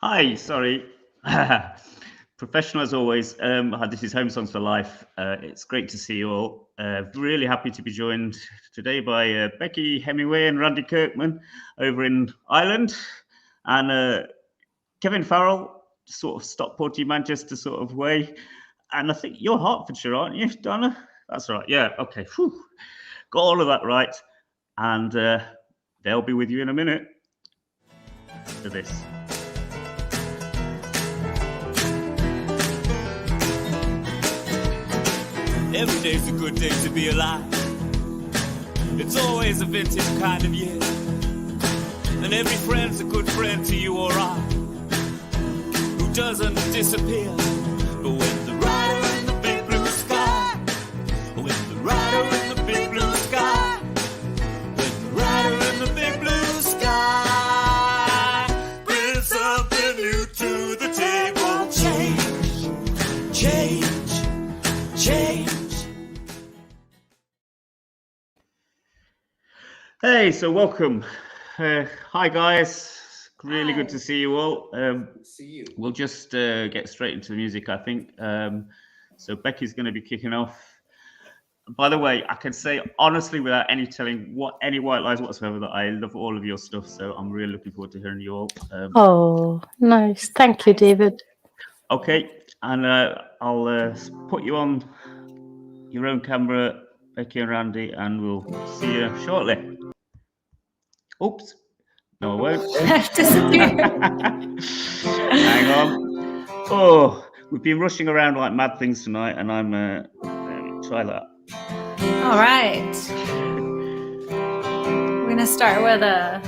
Hi, sorry. Professional as always. This is HomeSongs4Life. It's great to see you all. Really happy to be joined today by Beki, Hemingway, and Randy Kirkman over in Ireland, and Kevin Farrell, sort of Stockporty, Manchester sort of way. And I think you're Hertfordshire, aren't you, Donna? That's right. Yeah. Okay. Whew. Got all of that right. And they'll be with you in a minute. After this. Every day's a good day to be alive. It's always a vintage kind of year. And every friend's a good friend to you or I, who doesn't disappear. But when the rider in the big blue sky, when the rider in the big blue sky, when the rider in the big blue sky brings something new to the table. Change, change, change. Hey, so welcome. Hi, guys. Really good to see you all. See you. We'll just get straight into the music, I think. So Becky's going to be kicking off. By the way, I can say honestly, without any white lies whatsoever, that I love all of your stuff. So I'm really looking forward to hearing you all. Oh, nice. Thank you, David. Okay, and I'll put you on your own camera, Becky and Randy, and we'll see you shortly. Oops. No, I won't. Disappear. Hang on. Oh, we've been rushing around like mad things tonight, and I'm try that. All right. We're gonna start with a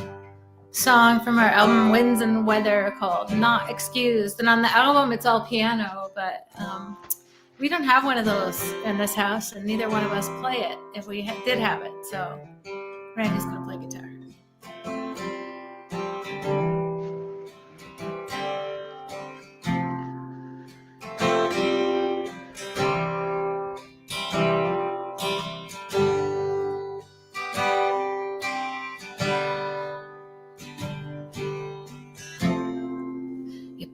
song from our album Winds and Weather called Not Excused. And on the album it's all piano, but we don't have one of those in this house, and neither one of us play it if we did have it. So Randy's gonna play guitar.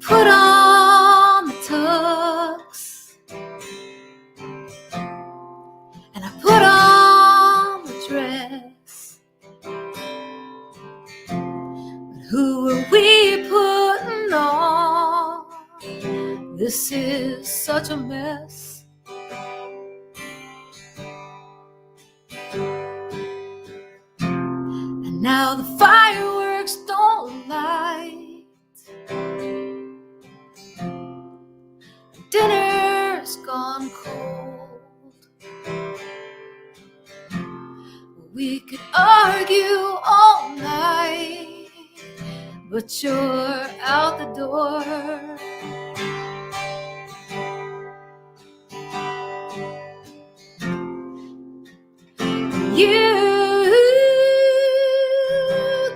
Put on the tux, and I put on the dress. But who are we putting on? This is such a mess. And now the fireworks don't light. Dinner's gone cold. We could argue all night, but you're out the door. You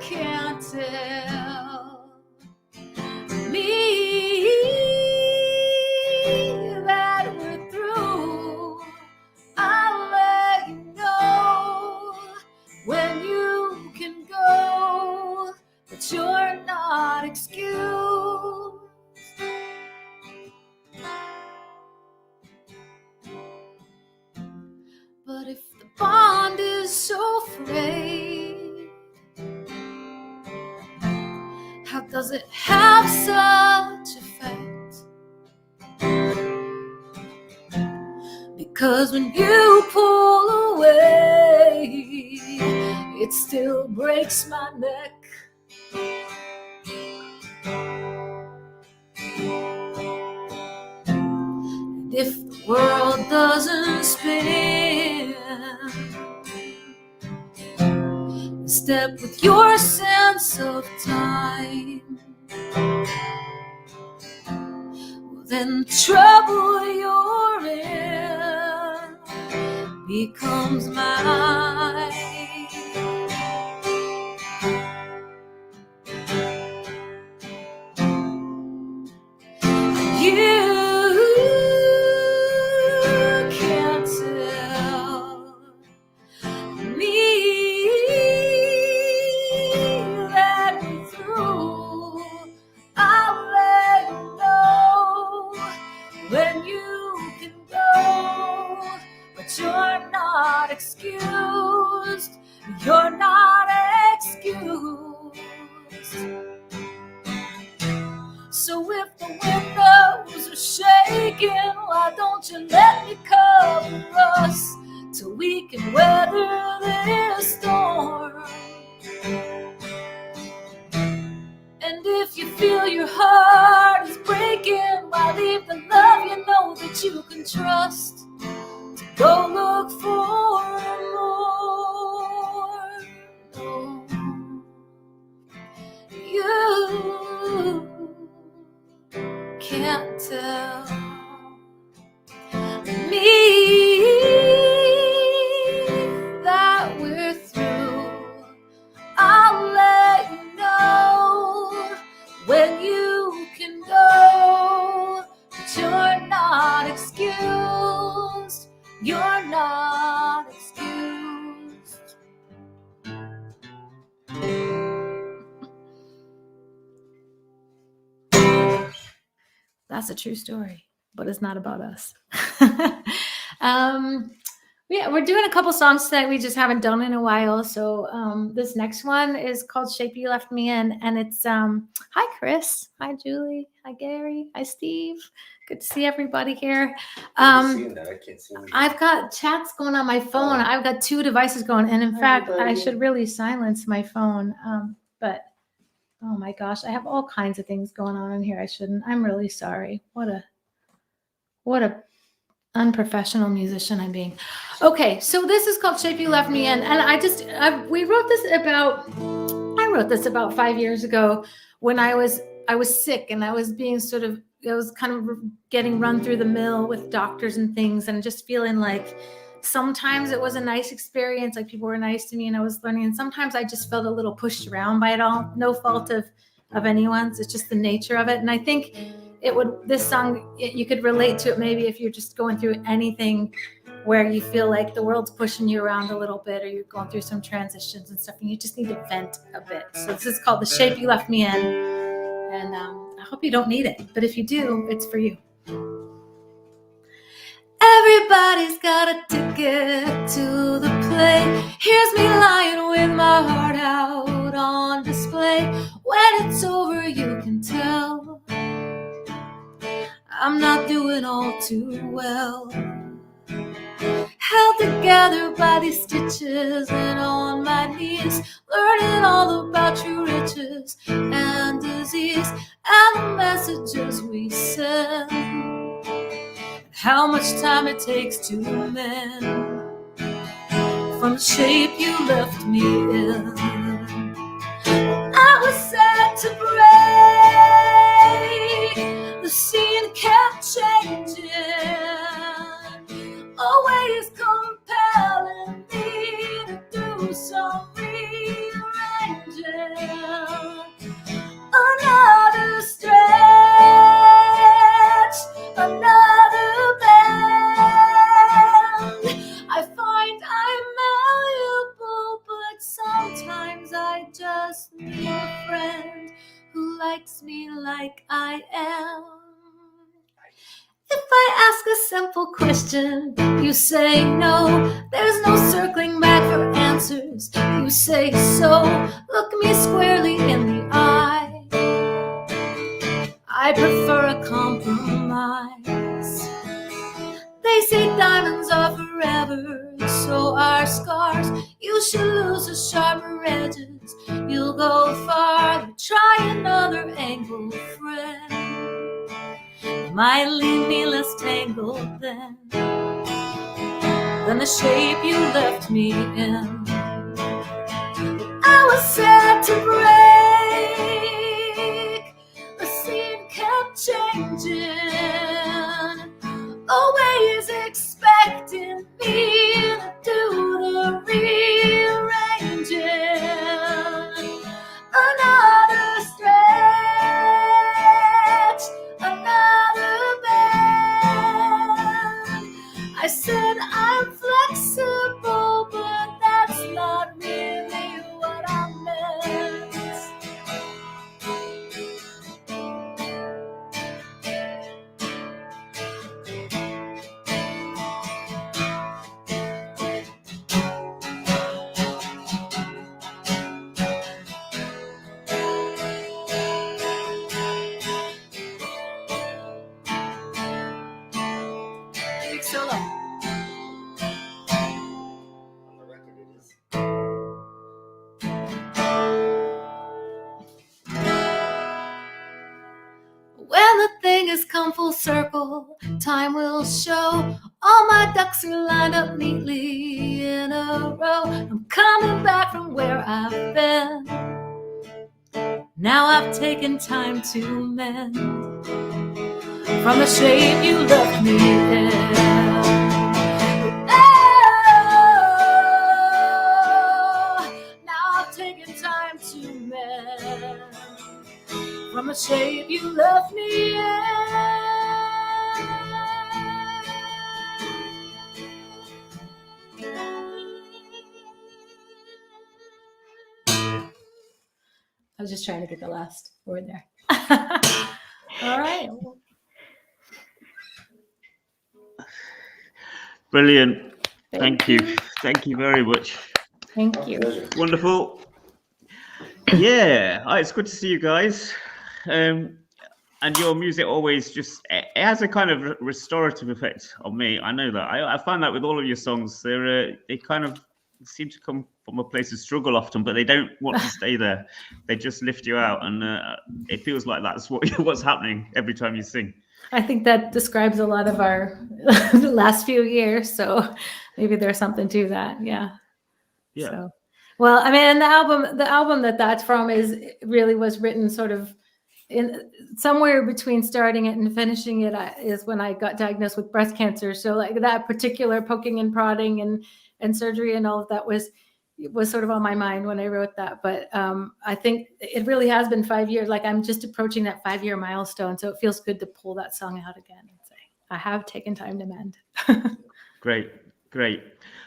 can't tell me that we're through. I'll let you know when you can go, but you're not excused. But if the bond is so frayed, how does it have such effect? Because when you pull away, it still breaks my neck. And if the world doesn't spin in step with your sense of time, well, then the trouble you're in becomes mine. You can't tell me that we're through. I'll let your heart is breaking, why leave the love you know that you can trust? Go look for more. No, you can't tell me that we're through. I'll let you know when you can go, but you're not excused. You're not excused. That's a true story, but it's not about us. Yeah, we're doing a couple songs today we just haven't done in a while. So this next one is called Shape You Left Me In. And it's, hi, Chris. Hi, Julie. Hi, Gary. Hi, Steve. Good to see everybody here. I've got chats going on my phone. I've got 2 devices going. And in fact, I should really silence my phone. But oh my gosh, I have all kinds of things going on in here. I shouldn't. I'm really sorry. What a unprofessional musician I'm being. Okay, so this is called Shape You Left Me In, and I wrote this about 5 years ago when I was sick and I was being I was kind of getting run through the mill with doctors and things, and just feeling like sometimes it was a nice experience, like people were nice to me and I was learning, and sometimes I just felt a little pushed around by it all. No fault of anyone's, it's just the nature of it. And I think this song, you could relate to it maybe if you're just going through anything where you feel like the world's pushing you around a little bit, or you're going through some transitions and stuff and you just need to vent a bit. So this is called The Shape You Left Me In, and I hope you don't need it, but if you do, it's for you. Everybody's got a ticket to the play. Here's me lying with my heart out on display. When it's over, you can tell I'm not doing all too well. Held together by these stitches and on my knees, learning all about true riches and disease and the messages we send, how much time it takes to mend from the shape you left me in. I was sad to break, the scene kept changing, always compelling me to do some rearranging. Another stretch, another bend. I find I'm malleable, but sometimes I just need a friend who likes me like I am. If I ask a simple question, you say no. There's no circling back for answers. You say so. Look me squarely in the eye. I prefer a compromise. They say diamonds are forever, so are scars. You should lose the sharper edges. You'll go farther. Try another angle, friend. Might leave me less tangled than the shape you left me in. I was sad to break, the scene kept changing, always expecting me to do the rearranging. Another stretch, another bend. I said I'm flexible, but that's not really what I meant. come full circle. Time will show. All my ducks are lined up neatly in a row. I'm coming back from where I've been. Now I've taken time to mend from the shape you left me in. Oh, now I've taken time to mend from the shape you left me in. I was just trying to get the last word there. All right. Brilliant. Thank you. Thank you very much. Thank you. Wonderful. Yeah, it's good to see you guys. And your music always just, it has a kind of restorative effect on me. I know that. I find that with all of your songs, they kind of seem to come from a place of struggle often, but they don't want to stay there. They just lift you out, and it feels like that's what's happening every time you sing. I think that describes a lot of our last few years, so maybe there's something to that. Yeah. So, well, I mean, and the album that's from was written sort of in somewhere between starting it and finishing it is when I got diagnosed with breast cancer. So like that particular poking and prodding and surgery and all of that was sort of on my mind when I wrote that. But I think it really has been 5 years. Like I'm just approaching that 5-year milestone. So it feels good to pull that song out again and say, I have taken time to mend. Great.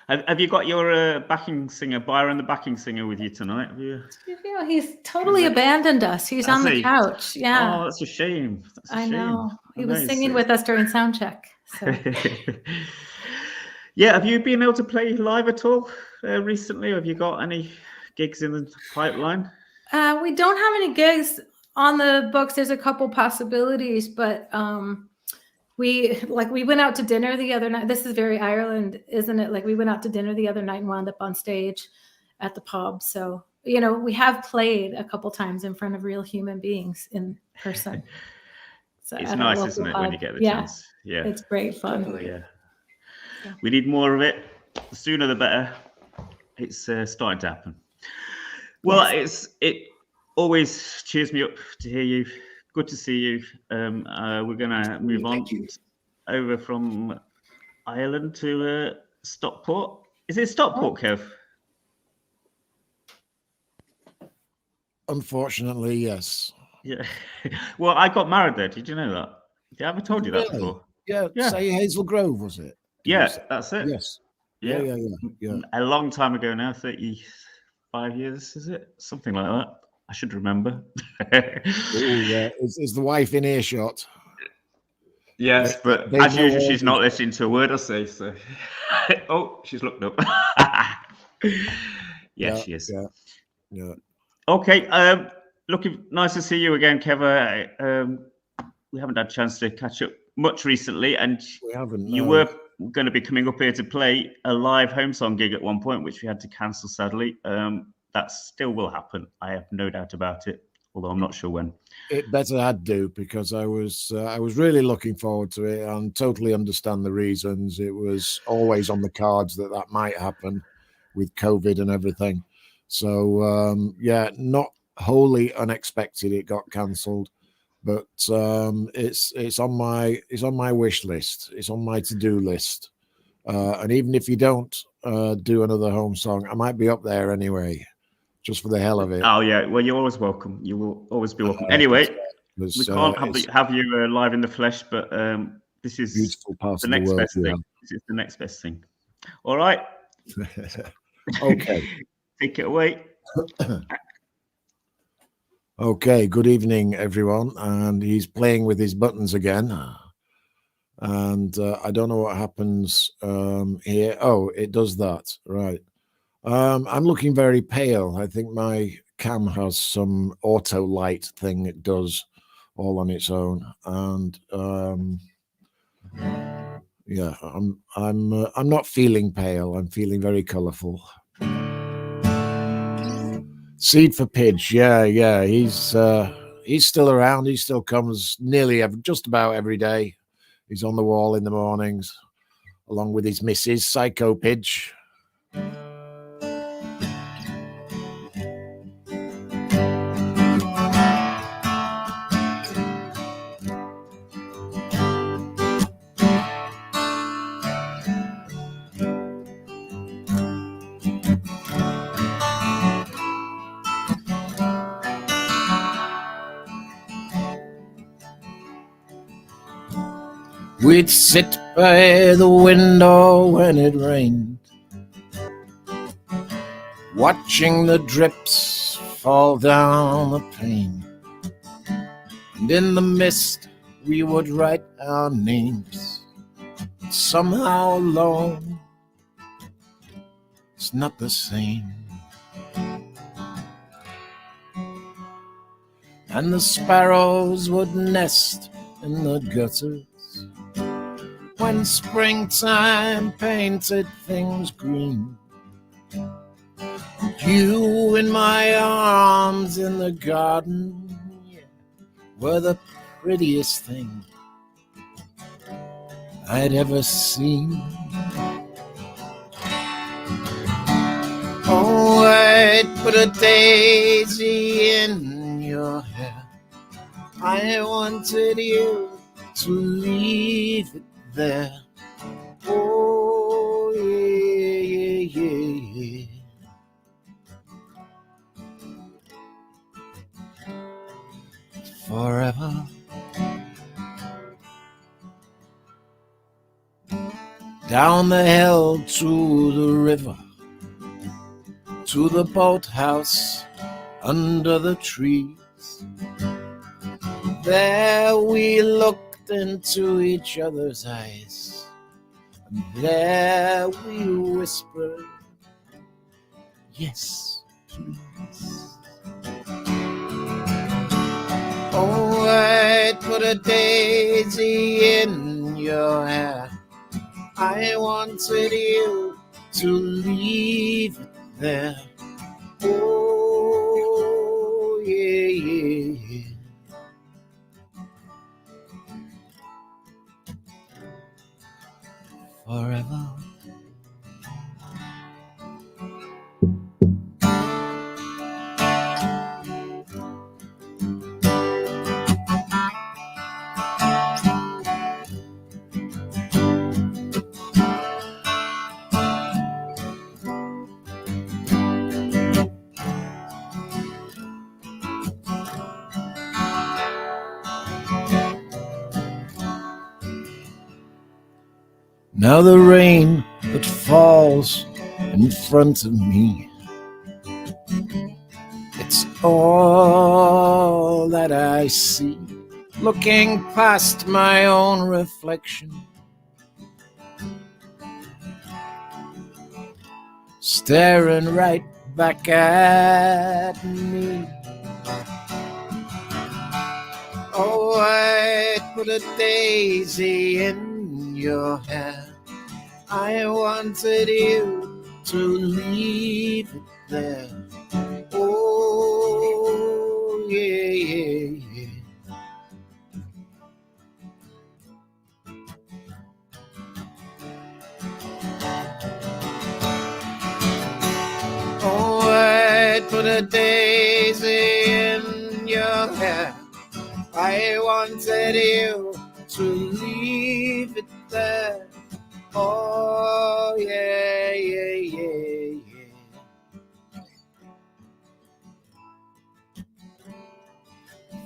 Have you got your backing singer, Byron, the backing singer, with you tonight? Have you? Yeah, he's totally abandoned us. He's on the couch. Yeah. Oh, that's a shame. I know. He was singing with us during sound check. So. Yeah, have you been able to play live at all recently? Have you got any gigs in the pipeline? We don't have any gigs on the books. There's a couple possibilities, but we went out to dinner the other night. This is very Ireland, isn't it? Like we went out to dinner the other night and wound up on stage at the pub. So, you know, we have played a couple times in front of real human beings in person. So it's nice, isn't it, when you get the chance? Yeah, it's great fun. Yeah. We need more of it. The sooner the better. It's starting to happen. Well, it always cheers me up to hear you. Good to see you. We're going to move on over from Ireland to Stockport. Is it Stockport, Kev? Unfortunately, yes. Yeah. Well, I got married there. Did you know that? Did I ever told you that before? Yeah. Say Hazel Grove, was it? That's it. Yes. Yeah. A long time ago now, 35 years, is it? Something like that. I should remember. Is the wife in earshot? Yes, but as usual, she's not listening to a word I say. So, oh, she's looked up. She is. Yeah. Okay. Looking nice to see you again, Kev. We haven't had a chance to catch up much recently, and we haven't. You were going to be coming up here to play a live home song gig at one point, which we had to cancel, sadly. That still will happen. I have no doubt about it, although I'm not sure when. It better had do, because I was really looking forward to it and totally understand the reasons. It was always on the cards that might happen with COVID and everything. So not wholly unexpected it got cancelled, but it's on my wish list. It's on my to-do list. And even if you don't do another home song, I might be up there anyway, just for the hell of it. Oh yeah, well, you're always welcome. You will always be welcome. Anyway, we can't have you live in the flesh, but this is beautiful part the of next the world, best thing. This is the next best thing. All right. Okay. Take it away. Okay. Good evening, everyone. And he's playing with his buttons again. And I don't know what happens here. Oh, it does that. Right. I'm looking very pale. I think my cam has some auto light thing it does all on its own. And I'm not feeling pale. I'm feeling very colourful. Seed for Pidge. Yeah. He's he's still around. He still comes nearly just about every day. He's on the wall in the mornings, along with his missus, Psycho Pidge. We'd sit by the window when it rained, watching the drips fall down the pane. And in the mist we would write our names. Somehow alone, it's not the same. And the sparrows would nest in the gutters when springtime painted things green. You in my arms in the garden, yeah, were the prettiest thing I'd ever seen. Oh, I'd put a daisy in your hair. I wanted you to leave it there. Oh, yeah, yeah, yeah, yeah. Forever. Down the hill to the river, to the boathouse under the trees. There we looked into each other's eyes, and there we whispered, yes, please. Oh, I'd put a daisy in your hair. I wanted you to leave it there. Oh, yeah, yeah, yeah. Forever. Now the rain that falls in front of me, it's all that I see, looking past my own reflection, staring right back at me. Oh, I'd put a daisy in your hair. I wanted you to leave it there. Oh, yeah, yeah, yeah. Oh, I'd put a daisy in your hair. I wanted you to leave it there. Oh, yeah, yeah, yeah, yeah.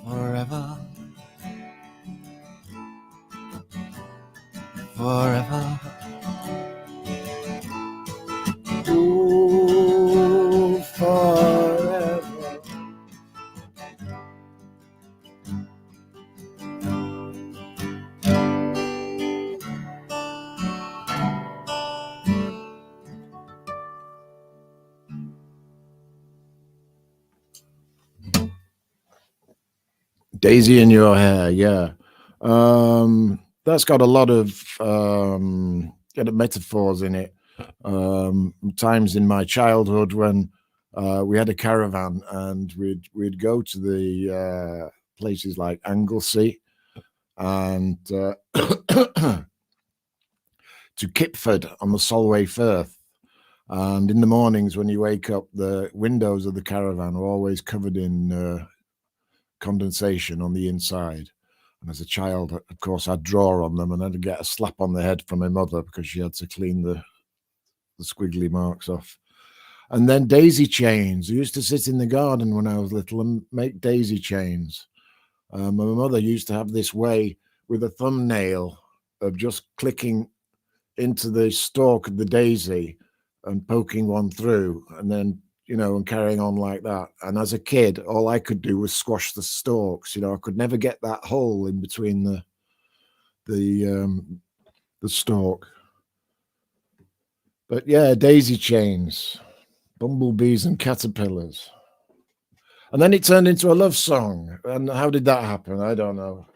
Forever. Forever. Ooh, forever. Daisy in your hair, yeah. That's got a lot of metaphors in it. Times in my childhood when we had a caravan and we'd go to the places like Anglesey and to Kipford on the Solway Firth. And in the mornings when you wake up, the windows of the caravan are always covered in condensation on the inside. And as a child, of course, I'd draw on them and I'd get a slap on the head from my mother because she had to clean the squiggly marks off. And then daisy chains. I used to sit in the garden when I was little and make daisy chains. My mother used to have this way with a thumbnail of just clicking into the stalk of the daisy and poking one through, and then, you know, and carrying on like that. And as a kid, all I could do was squash the stalks. You know, I could never get that hole in between the stalk. But yeah, daisy chains, bumblebees and caterpillars. And then it turned into a love song. And how did that happen? I don't know.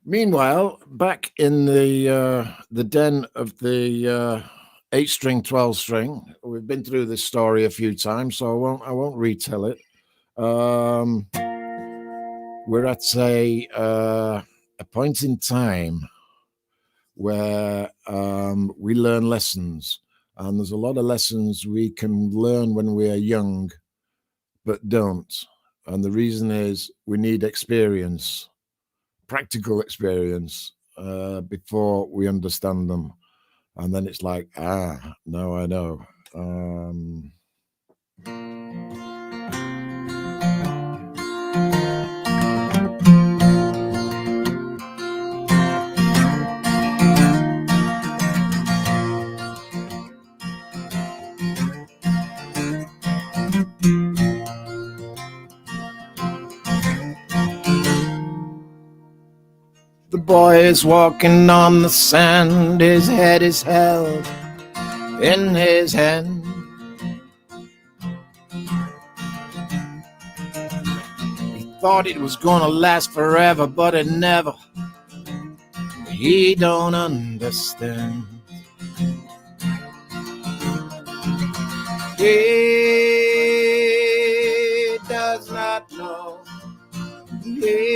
Meanwhile, back in the den of the 8-string, 12-string, we've been through this story a few times, so I won't retell it. We're at a point in time where we learn lessons, and there's a lot of lessons we can learn when we are young, but don't. And the reason is we need experience. Practical experience before we understand them, and then it's like, no, I know. The boy is walking on the sand, his head is held in his hand. He thought it was gonna last forever, but it never. He don't understand. He does not know. He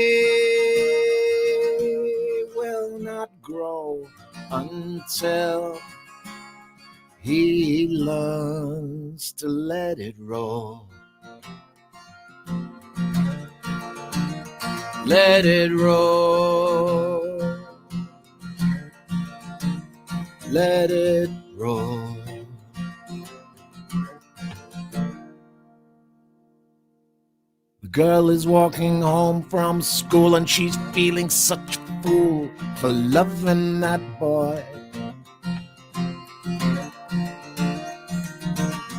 will not grow until he learns to let it roll. Let it roll. Let it roll. The girl is walking home from school and she's feeling such a fool for loving that boy.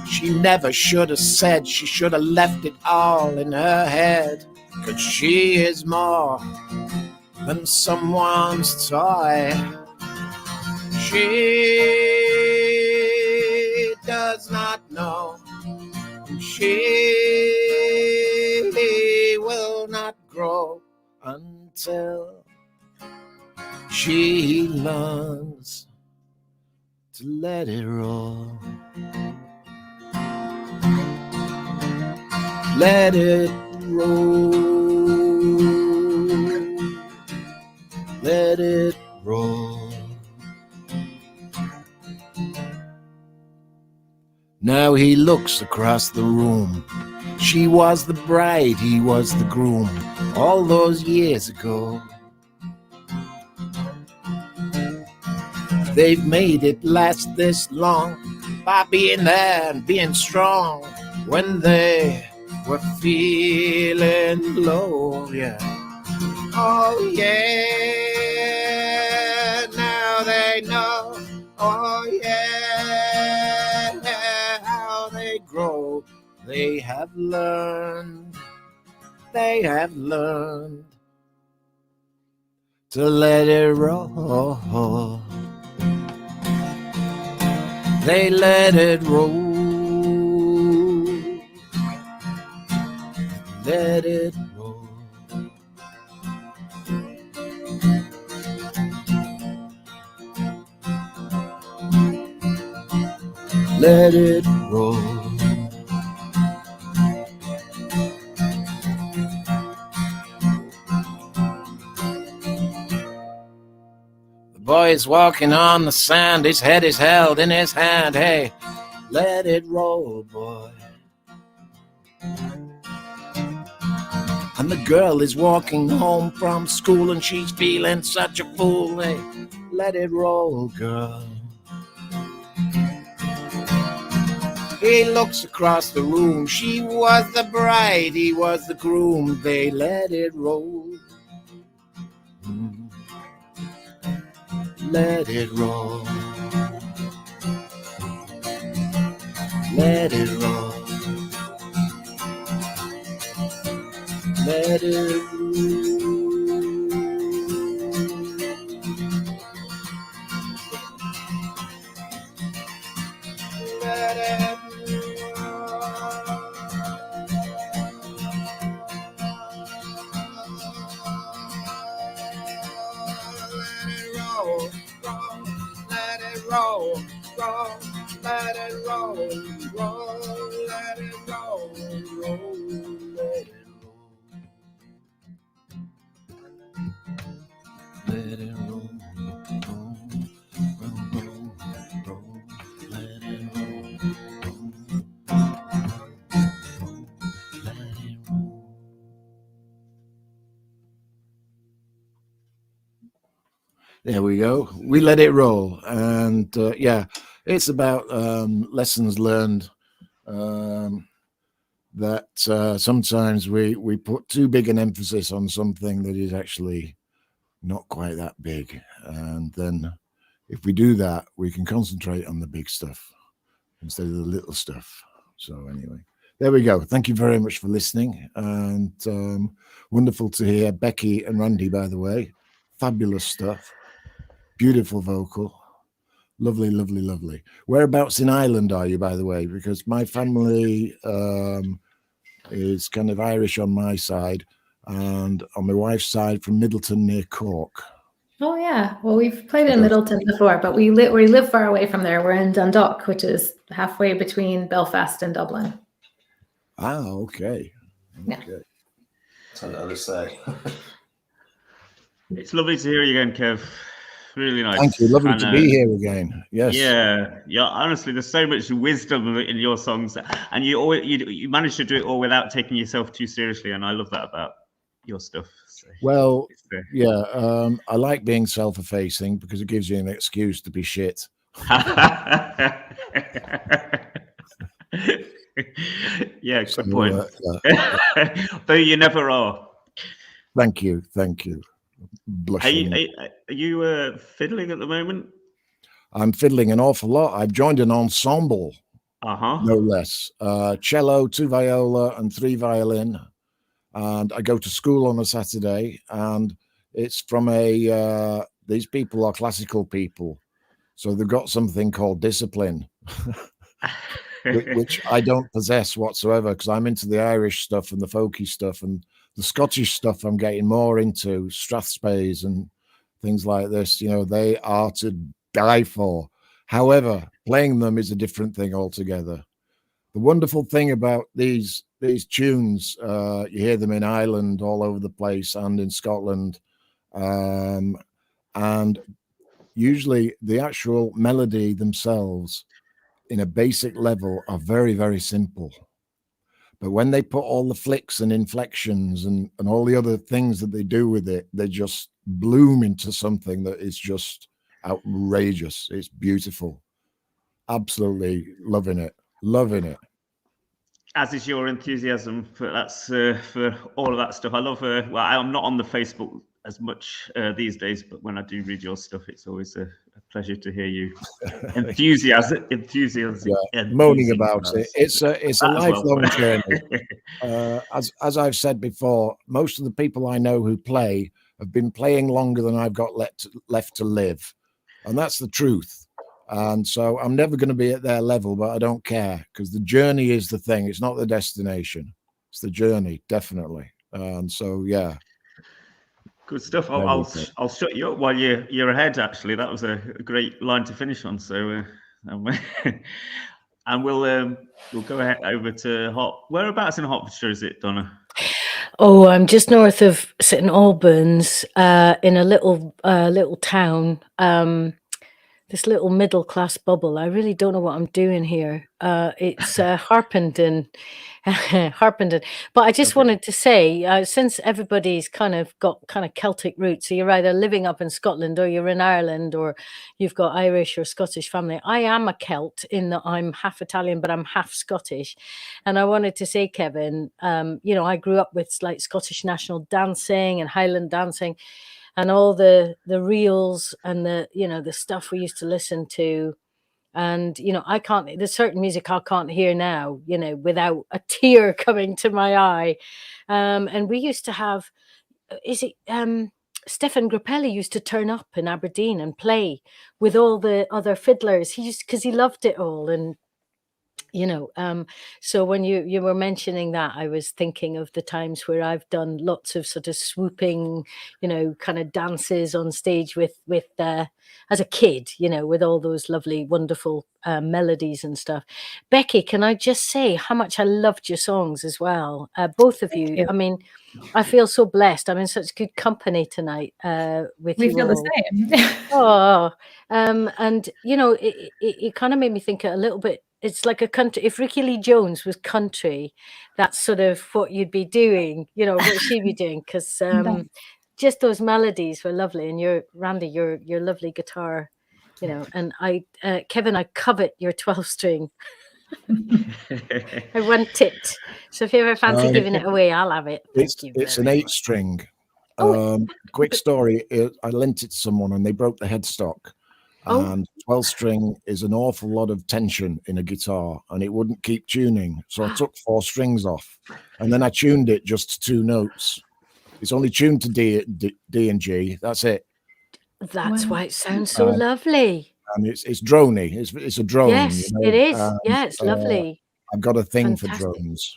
She never should have said, she should have left it all in her head, 'cause she is more than someone's toy. She does not know. She will not grow until she learns to let it roll. Let it roll. Let it roll. Now he looks across the room. She was the bride, he was the groom, all those years ago. They've made it last this long by being there and being strong when they were feeling low, yeah. Oh yeah, now they know, oh yeah, how they grow. They have learned to let it roll. They let it roll. Let it roll. let it roll. The boy is walking on the sand, his head is held in his hand. Hey, let it roll, boy. And the girl is walking home from school and she's feeling such a fool. Hey, let it roll, girl. He looks across the room. She was the bride, he was the groom. They let it roll. Let it roll. Let it roll. Let it roll. Let it roll. Let it roll. Roll. Let it roll. Roll. Let it roll. Roll. Let it roll. Let it roll. Roll. Roll. Roll. Let it roll. Let it roll. There we go. We let it roll. And yeah, it's about lessons learned that sometimes we put too big an emphasis on something that is actually not quite that big. And then if we do that, we can concentrate on the big stuff instead of the little stuff. So anyway, there we go. Thank you very much for listening. And wonderful to hear Beki and Randy, by the way. Fabulous stuff. Beautiful vocal. Lovely, lovely, lovely. Whereabouts in Ireland are you, by the way? Because my family is kind of Irish on my side, and on my wife's side from Middleton near Cork. Oh yeah. Well, we've played in Middleton before, but we live far away from there. We're in Dundalk, which is halfway between Belfast and Dublin. Ah, okay. Yeah. Okay. It's on the other side. It's lovely to hear you again, Kev. Really nice. Thank you. Lovely to be here again. Yes. Yeah. Honestly, there's so much wisdom in your songs, and you manage to do it all without taking yourself too seriously, and I love that about your stuff. So, well, yeah, I like being self-effacing because it gives you an excuse to be shit. Yeah, good point. Though you never are. Thank you. Blushing. Are you fiddling at the moment? I'm fiddling an awful lot. I've joined an ensemble, no less. Cello, 2 viola, and 3 violin. And I go to school on a Saturday, and it's from these people are classical people. So they've got something called discipline, which I don't possess whatsoever, because I'm into the Irish stuff and the folky stuff, and the Scottish stuff I'm getting more into, Strathspeys and things like this. You know, they are to die for. However, playing them is a different thing altogether. The wonderful thing about these tunes, you hear them in Ireland all over the place and in Scotland, and usually the actual melody themselves in a basic level are very, very simple. But when they put all the flicks and inflections and all the other things that they do with it, they just bloom into something that is just outrageous. It's beautiful. Absolutely loving it. As is your enthusiasm for all of that stuff. I love. Well, I'm not on the Facebook as much these days, but when I do read your stuff, it's always a pleasure to hear you enthusiasm, moaning about it. It's a lifelong journey. As I've said before, most of the people I know who play have been playing longer than I've got left to live, and that's the truth. And so I'm never going to be at their level, but I don't care, because the journey is the thing. It's not the destination. It's the journey, definitely. And so, yeah. Good stuff. I'll shut you up while you're ahead. Actually, that was a great line to finish on. So and we'll go ahead over to Whereabouts in Hertfordshire is it, Donna? Oh, I'm just north of St Albans, in a little town. This little middle class bubble. I really don't know what I'm doing here. It's Harpenden, Harpenden. But I just wanted to say, since everybody's kind of got kind of Celtic roots, so you're either living up in Scotland or you're in Ireland or you've got Irish or Scottish family. I am a Celt in that I'm half Italian, but I'm half Scottish. And I wanted to say, Kevin, I grew up with like Scottish national dancing and Highland dancing, and all the reels and the stuff we used to listen to. And there's certain music I can't hear now, without a tear coming to my eye. And we used to have, Stefan Grappelli used to turn up in Aberdeen and play with all the other fiddlers. Because he loved it all. And so when you were mentioning that, I was thinking of the times where I've done lots of sort of swooping, kind of dances on stage with as a kid, with all those lovely, wonderful melodies and stuff. Beki, can I just say how much I loved your songs as well? Both of you. you. I mean, I feel so blessed. I'm in such good company tonight with We you feel all. the same. Oh, and it kind of made me think a little bit. It's like a country. If Ricky Lee Jones was country, that's sort of what you'd be doing. What she'd be doing, because just those melodies were lovely. And Randy, your lovely guitar, And Kevin, I covet your 12-string. I want it. So if you ever fancy giving it away, I'll have it. It's an 8-string. Quick story. I lent it to someone and they broke the headstock. And 12-string is an awful lot of tension in a guitar, and it wouldn't keep tuning. So I took 4 strings off, and then I tuned it just to 2 notes. It's only tuned to D and G. That's it. That's why it sounds so lovely. And it's drony. It's a drone. Yes, it is. Yeah, it's lovely. I've got a thing for drones.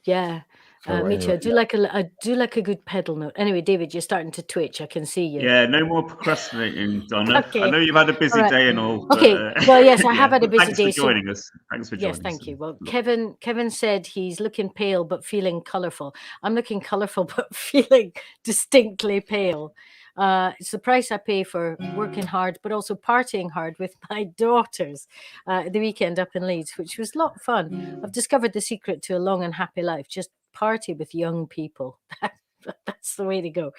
Yeah. Me too. I do like a good pedal note. Anyway, David, you're starting to twitch. I can see you. Yeah, no more procrastinating, Donna. Okay. I know you've had a busy day and all. Okay. Well, yes, I have had a busy day. Thanks for joining us. Yes, thank you. Well, Kevin said he's looking pale but feeling colourful. I'm looking colourful but feeling distinctly pale. It's the price I pay for working hard, but also partying hard with my daughters the weekend up in Leeds, which was a lot of fun. I've discovered the secret to a long and happy life. Just party with young people. That's the way to go.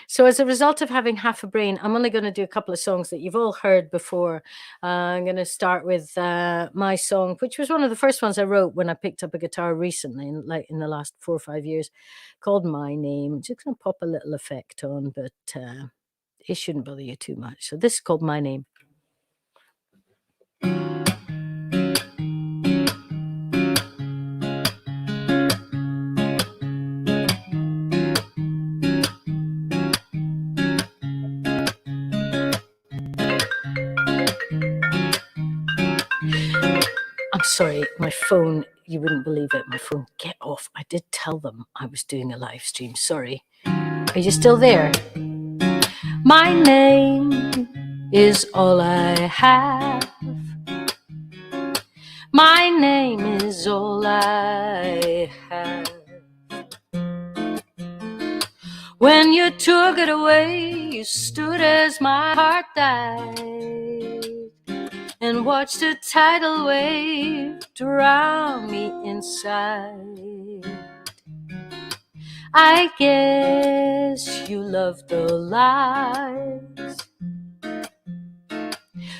So as a result of having half a brain, I'm only going to do a couple of songs that you've all heard before. I'm going to start with my song, which was one of the first ones I wrote when I picked up a guitar recently, in the last 4 or 5 years, called My Name. I'm just going to pop a little effect on, but it shouldn't bother you too much. So this is called My Name. I'm sorry, my phone, you wouldn't believe it. My phone, get off. I did tell them I was doing a live stream. Sorry. Are you still there? My name is all I have. My name is all I have. When you took it away, you stood as my heart died, and watched a tidal wave drown me inside. I guess you love the lies,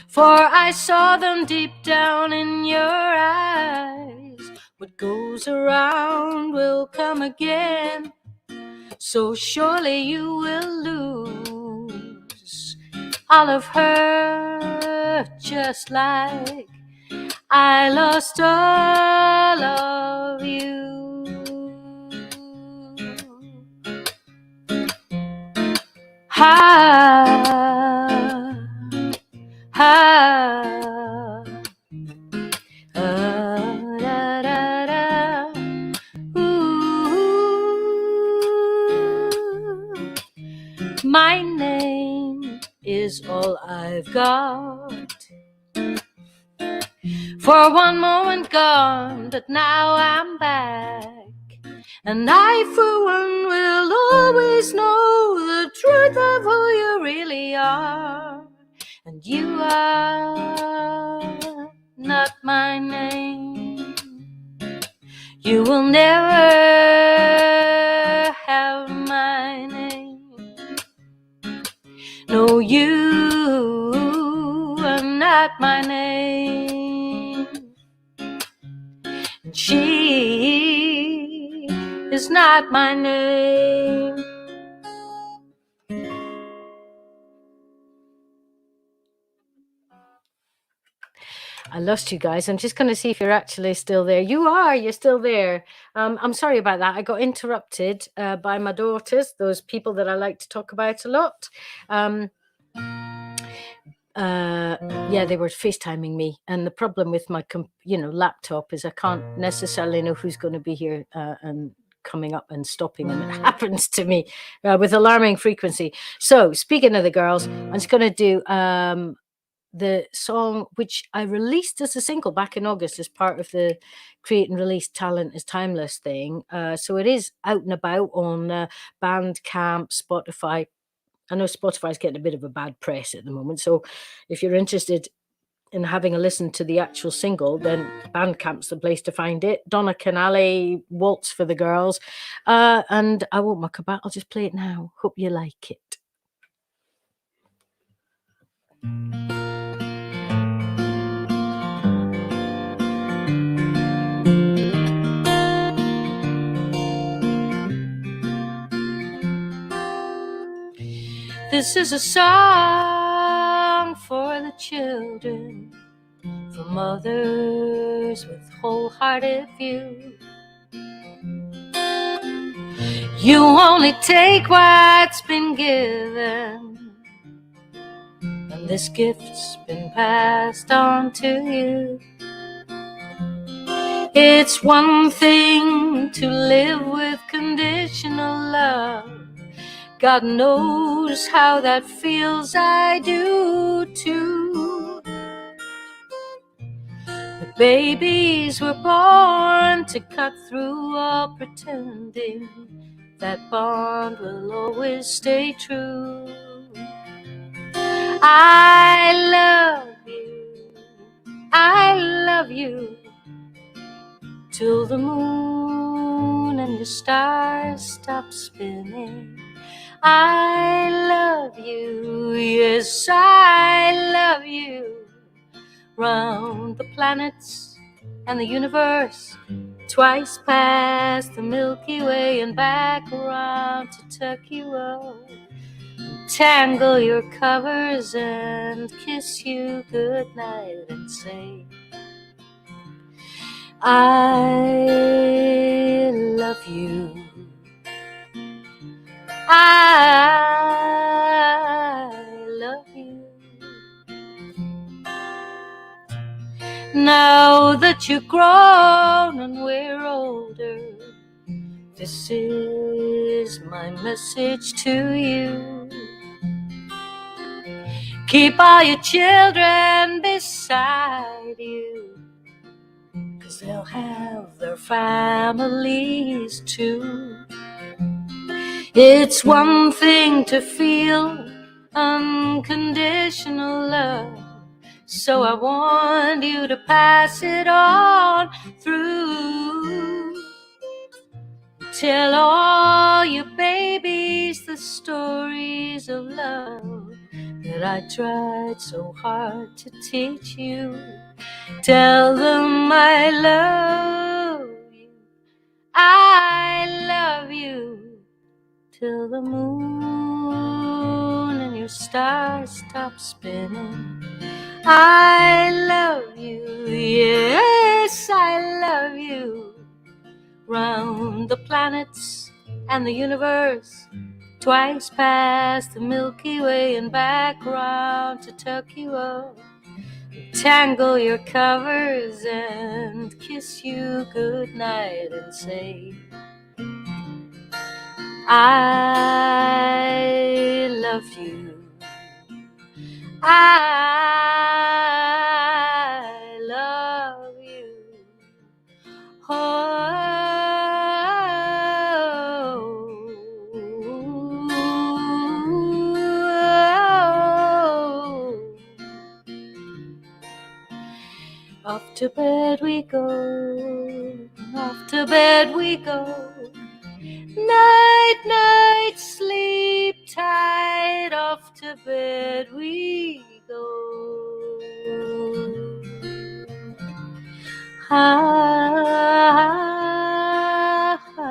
for I saw them deep down in your eyes. What goes around will come again, so surely you will lose all of her, just like I lost all of you. Ha, ha, da, da, da. Ooh, my name is all I've got. For one moment gone, but now I'm back. And I, for one, will always know the truth of who you really are. And you are not my name. You will never have my name. No, you are not my name. And she is not my name. I lost you guys. I'm just going to see if you're actually still there. You are. You're still there. I'm sorry about that. I got interrupted by my daughters, those people that I like to talk about a lot. Yeah, they were FaceTiming me. And the problem with my laptop is I can't necessarily know who's going to be here and coming up and stopping, and it happens to me with alarming frequency. So speaking of the girls, I'm just going to do the song which I released as a single back in August as part of the Create and Release Talent is Timeless thing. So it is out and about on Bandcamp, Spotify. I know Spotify's getting a bit of a bad press at the moment. So if you're interested in having a listen to the actual single, then Bandcamp's the place to find it. Donna Canale, Waltz for the Girls. And I won't muck about. I'll just play it now. Hope you like it. This is a song for the children, for mothers with wholehearted view. You only take what's been given, and this gift's been passed on to you. It's one thing to live with conditional love. God knows how that feels, I do too. The babies were born to cut through all pretending. That bond will always stay true. I love you, till the moon and the stars stop spinning. I love you, yes, I love you, round the planets and the universe, twice past the Milky Way and back around to tuck you up, tangle your covers and kiss you goodnight and say, I love you. I love you. Now that you're grown and we're older, this is my message to you. Keep all your children beside you, 'cause they'll have their families too. It's one thing to feel unconditional love, so I want you to pass it on through. Tell all your babies the stories of love that I tried so hard to teach you. Tell them I love you, I love you, till the moon and your stars stop spinning. I love you, yes, I love you, round the planets and the universe, twice past the Milky Way and back round to tuck you up, tangle your covers and kiss you goodnight and say, I love you. I love Off to bed we go, off to bed we go. Night, night, sleep tight, off to bed we go. Ah, ah, ah, ah.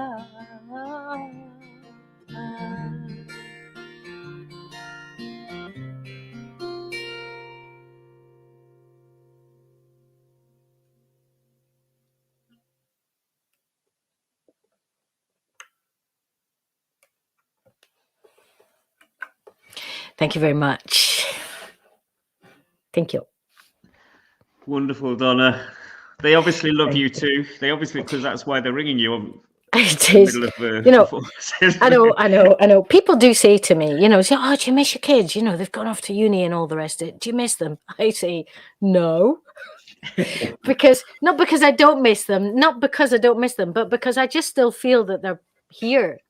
Thank you very much. Thank you. Wonderful, Donna. They obviously love you too. They obviously, because that's why they're ringing you in It the is, middle of you know, performances. I know. People do say to me, you know, say, "Oh, do you miss your kids? You know, they've gone off to uni and all the rest of it. Do you miss them?" I say, no, not because I don't miss them, but because I just still feel that they're here.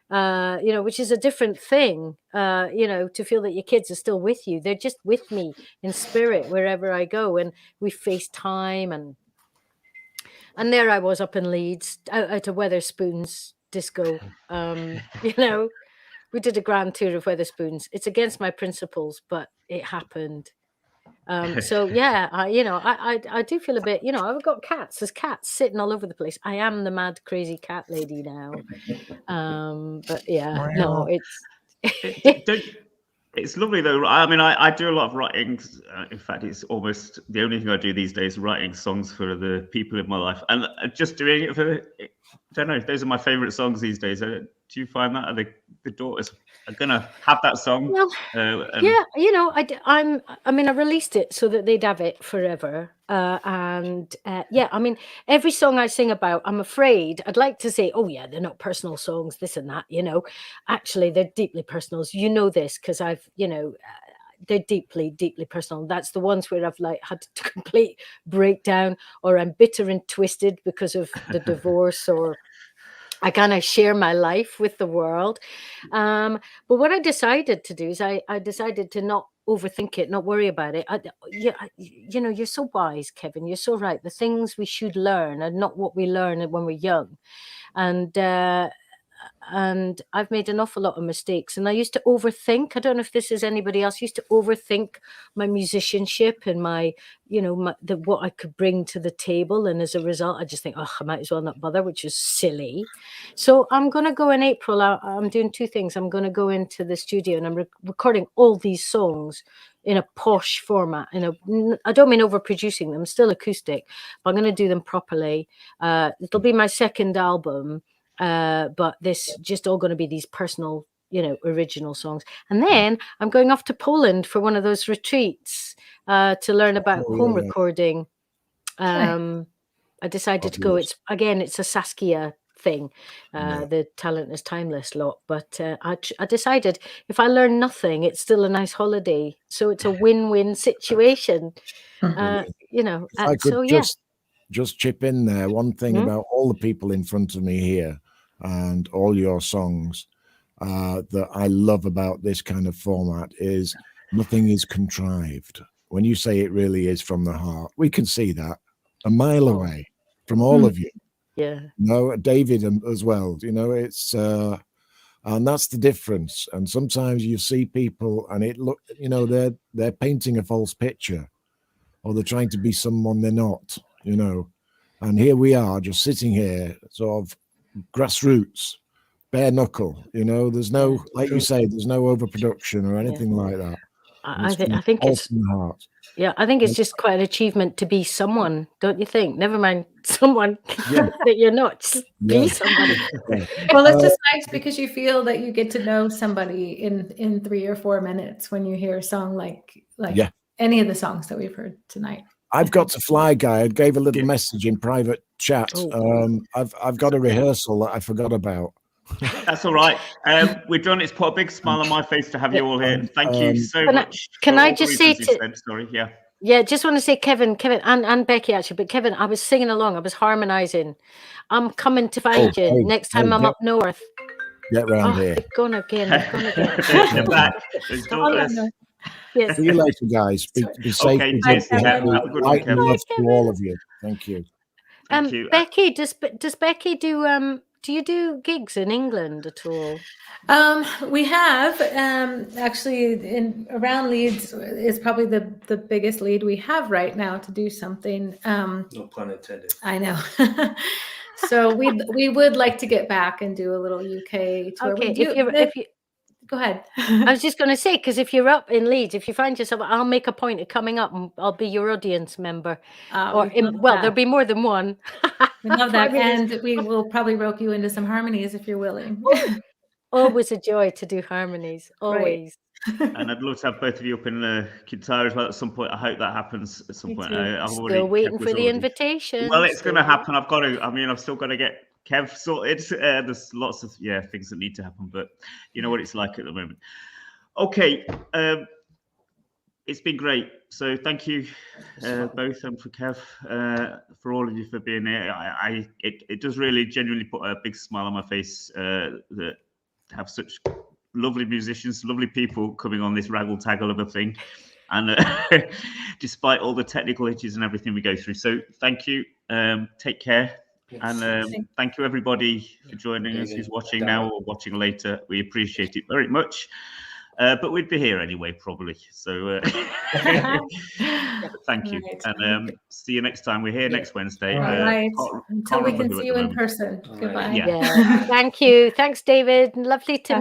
You know, which is a different thing. You know, to feel that your kids are still with you. They're just with me in spirit wherever I go, and we FaceTime and there I was up in Leeds out of Weatherspoons disco. You know, we did a grand tour of Weatherspoons. It's against my principles, but it happened. So yeah, I do feel a bit, you know, I've got cats. There's cats sitting all over the place. I am the mad, crazy cat lady now. But yeah, no, It's lovely though. I mean, I do a lot of writing. In fact, it's almost the only thing I do these days, writing songs for the people in my life, and just doing it for. I don't know. Those are my favorite songs these days. Do you find that? Are the daughters are gonna have that song? well, yeah, you know, I mean, I released it so that they'd have it forever. Yeah, I mean, every song I sing about, I'm afraid I'd like to say, oh yeah, they're not personal songs, this and that, you know. Actually, they're deeply personal. You know this because I've, you know, they're deeply, deeply personal. That's the ones where I've like had a complete breakdown, or I'm bitter and twisted because of the divorce, or I kind of share my life with the world. But what I decided to do is I decided to not overthink it, not worry about it. You know, you're so wise, Kevin. You're so right. The things we should learn are not what we learn when we're young. And I've made an awful lot of mistakes, and I used to overthink. I don't know if this is anybody else. I used to overthink my musicianship and my, you know, what I could bring to the table, and as a result, I just think, oh, I might as well not bother, which is silly. So I'm going to go in April. I'm doing two things. I'm going to go into the studio and I'm recording all these songs in a posh format. I don't mean overproducing them, still acoustic, but I'm going to do them properly. It'll be my second album. But this just all going to be these personal, you know, original songs. And then I'm going off to Poland for one of those retreats to learn about home recording. I decided to go. It's a Saskia thing, the Talent is Timeless lot. But I decided if I learn nothing, it's still a nice holiday. So it's a win-win situation. You know, if I could just chip in there, one thing about all the people in front of me here and all your songs that I love about this kind of format is nothing is contrived. When you say it really is from the heart, we can see that a mile away from all of you. Yeah. No, David as well. You know, it's and that's the difference. And sometimes you see people and it look, you know, they're painting a false picture, or they're trying to be someone they're not, you know. And here we are just sitting here, sort of grassroots, bare knuckle, you know. There's no, like you say, there's no overproduction or anything like that. I think it's from the heart. Yeah, I think it's just quite an achievement to be someone, don't you think? Never mind someone that you're not. Just be somebody. Well, it's just nice because you feel that you get to know somebody in 3 or 4 minutes when you hear a song like any of the songs that we've heard tonight. I've got to fly, Guy. I gave a little message in private chat. I've got a rehearsal that I forgot about. That's all right. We're done. It's put a big smile on my face to have you all here. Thank you so much. Can I just say sorry, yeah. Yeah, just want to say, Kevin, and Beki actually, but Kevin, I was singing along. I was harmonizing. I'm coming to find you next time I'm up north. Get round here. They've gone again. They're back. Yes. See you later, guys. Be safe. Okay, Be cheers, good, Kev. Have a happy. good Light and weekend. love to all of you. Thank you. Thank you. Beki, does Beki do you do gigs in England at all? We have actually around Leeds is probably the biggest lead we have right now to do something. No pun intended. I know. So we would like to get back and do a little UK tour. Okay, if you go ahead. I was just going to say, because if you're up in Leeds, if you find yourself, I'll make a point of coming up and I'll be your audience member. Or there'll be more than one. We love that, I mean, and we will probably rope you into some harmonies if you're willing. always a joy to do harmonies. Right. Always. And I'd love to have both of you up in Kintyre as well at some point. I hope that happens at some Me point. too. I've Still waiting for the invitation. Well, it's going to happen. I've still got to get Kev sorted. There's lots of things that need to happen, but you know what it's like at the moment. Okay, it's been great. So thank you both, and for Kev, for all of you for being here. It does really genuinely put a big smile on my face that have such lovely musicians, lovely people coming on this raggle taggle of a thing, and despite all the technical issues and everything we go through. So thank you. Take care. Yes. And thank you everybody for joining us, who's watching now or watching later. We appreciate it very much. But we'd be here anyway, probably. So thank you. Right. And see you next time. We're here next Wednesday. All right. Until we can see you in person. Goodbye. Yeah. Yeah. Thank you. Thanks, David. Lovely to